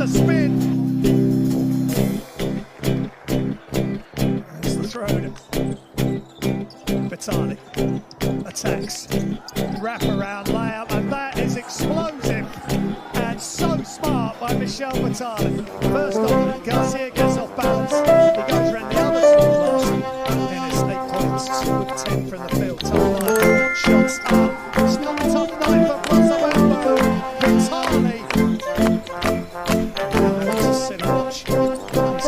the spin. It's the throw. Vitali attacks. Wrap around layout, and that is explosive. And so smart by Michel Vitali. First off, Garcia gets off balance. He goes around the other small loss. And it's 8 points with 10 from the field. Top line. Shots up. It's not the top 9 for Brose Bamberg. Vitali. Now to sit and watch his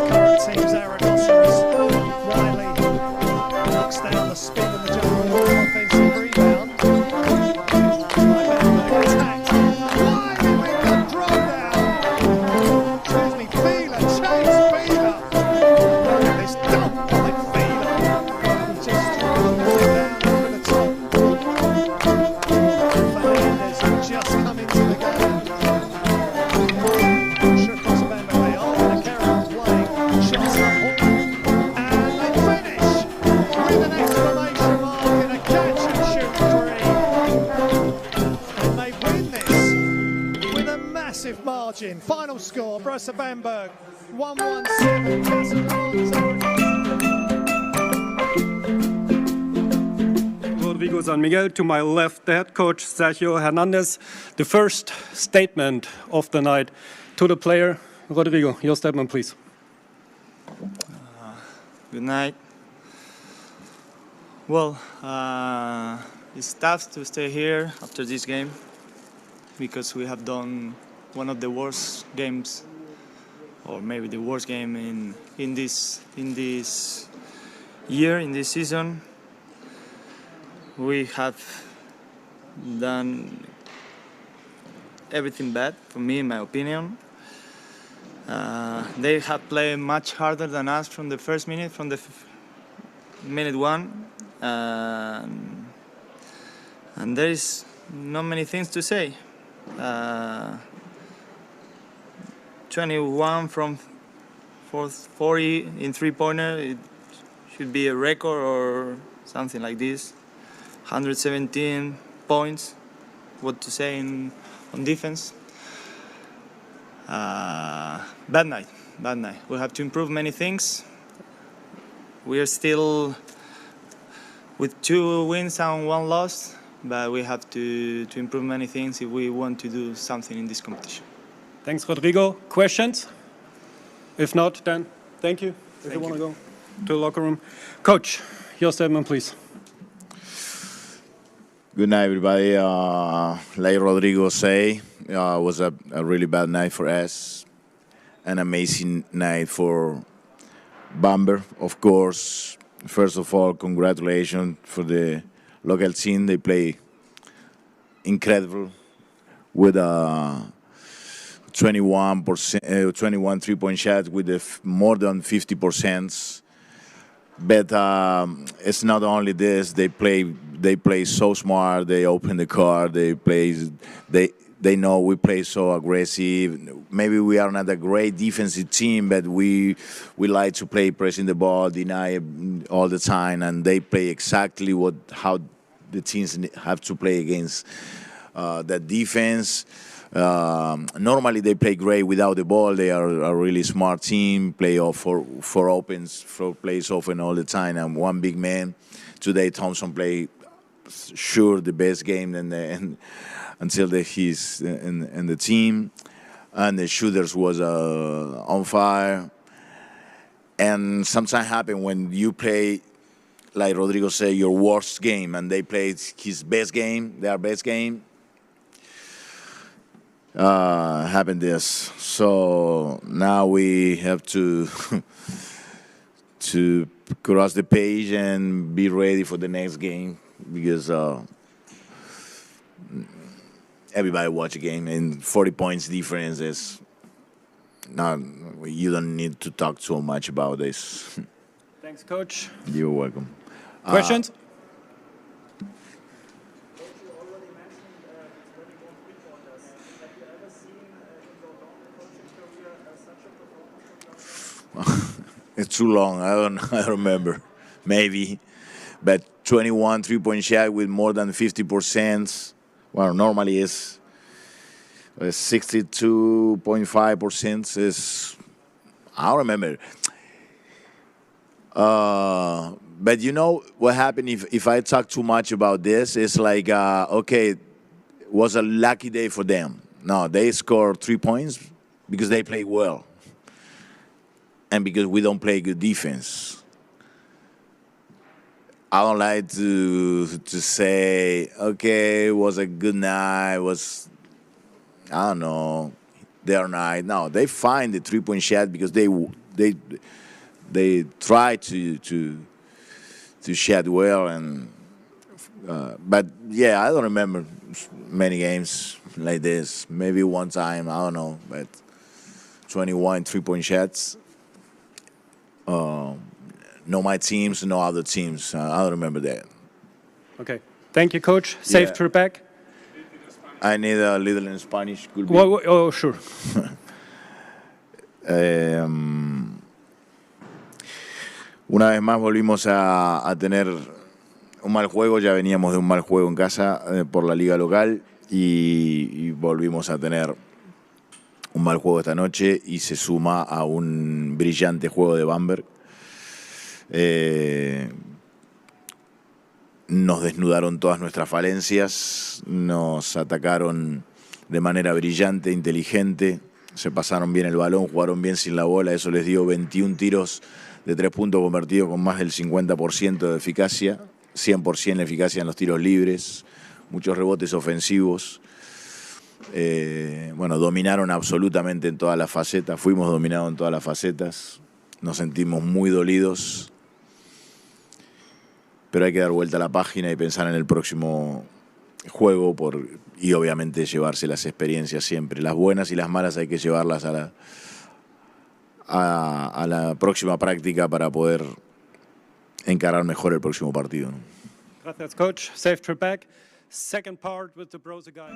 current team, Zaragoza, as Riley knocks down the spin and the jungle offensive rebound. Attacked. Riley with the throwdown. Excuse me, Fila, Chase Fila. It's done by Fila. He just throws it down over the top. Fernandez has just come into the game. Brose Bamberg, they are going to carry on playing. Shots up, and they finish with an exclamation mark and a catch and shoot three. And they win this with a massive margin. Final score, Brose Bamberg 117, Casademont Zaragoza. Rodrigo San Miguel. To my left, the head coach, Sergio Hernandez. The first statement of the night to the player. Rodrigo, your statement, please. Good night. Well, it's tough to stay here after this game because we have done one of the worst games, or maybe the worst game in this year, in this season. We have done everything bad, for me, in my opinion. They have played much harder than us from the first minute, from the minute one. And there is not many things to say. 21 from 40 in three-pointer, it should be a record or something like this. 117 points, what to say on defense. Bad night. We have to improve many things. We are still with 2 wins and 1 loss, but we have to improve many things if we want to do something in this competition. Thanks, Rodrigo. Questions? If not, then thank you. If you want to go to the locker room. Coach, your statement, please. Good night, everybody. Like Rodrigo say, it was a really bad night for us. An amazing night for Bamberg. Of course, first of all, congratulations for the local team. They play incredible with 21 3-point shots with more than 50%. But it's not only this. They play so smart. They open the card. They know we play so aggressive. Maybe we are not a great defensive team, but we like to play pressing the ball, deny all the time, and they play exactly how the teams have to play against that defense. Normally they play great without the ball. They are a really smart team, play off for opens, for plays open all the time, and one big man. Today Thompson played sure the best game until he's in the team, and the shooters was on fire. And sometimes happen when you play, like Rodrigo said, your worst game, and they played his best game, their best game. Happened this. So now we have to cross the page and be ready for the next game, because everybody watch a game, and 40 points difference is not. You don't need to talk so much about this. Thanks, Coach. You're welcome. Questions? It's too long. I don't remember. Maybe, but 21 3-point shot with more than 50%. Well, normally is 62.5% is, I don't remember. But you know what happened if I talk too much about this? It's like, okay, it was a lucky day for them. No, they scored 3 points because they play well. And because we don't play good defense. I don't like to say, okay, it was a good night, I don't know, their night. No, they find the 3-point shot because they try to shot well, and but yeah, I don't remember many games like this. Maybe one time, I don't know, but 21 3-point shots. No, my teams, no other teams. I don't remember that. Okay. Thank you, Coach. Safe trip back. I need a little in Spanish. Could be. Oh, sure. Una vez más volvimos a tener un mal juego. Ya veníamos de un mal juego en casa por la liga local y volvimos a tener un mal juego esta noche y se suma a un brillante juego de Bamberg. Nos desnudaron todas nuestras falencias, nos atacaron de manera brillante, inteligente, se pasaron bien el balón, jugaron bien sin la bola, eso les dio 21 tiros de 3 puntos convertidos con más del 50% de eficacia, 100% de eficacia en los tiros libres, muchos rebotes ofensivos. Bueno, dominaron absolutamente en todas las facetas, fuimos dominados en todas las facetas, nos sentimos muy dolidos, pero hay que dar vuelta a la página y pensar en el próximo juego y obviamente llevarse las experiencias siempre, las buenas y las malas hay que llevarlas a la próxima práctica para poder encarar mejor el próximo partido, ¿no? Gracias, Coach. Safe trip back. Second part with the Brose guys.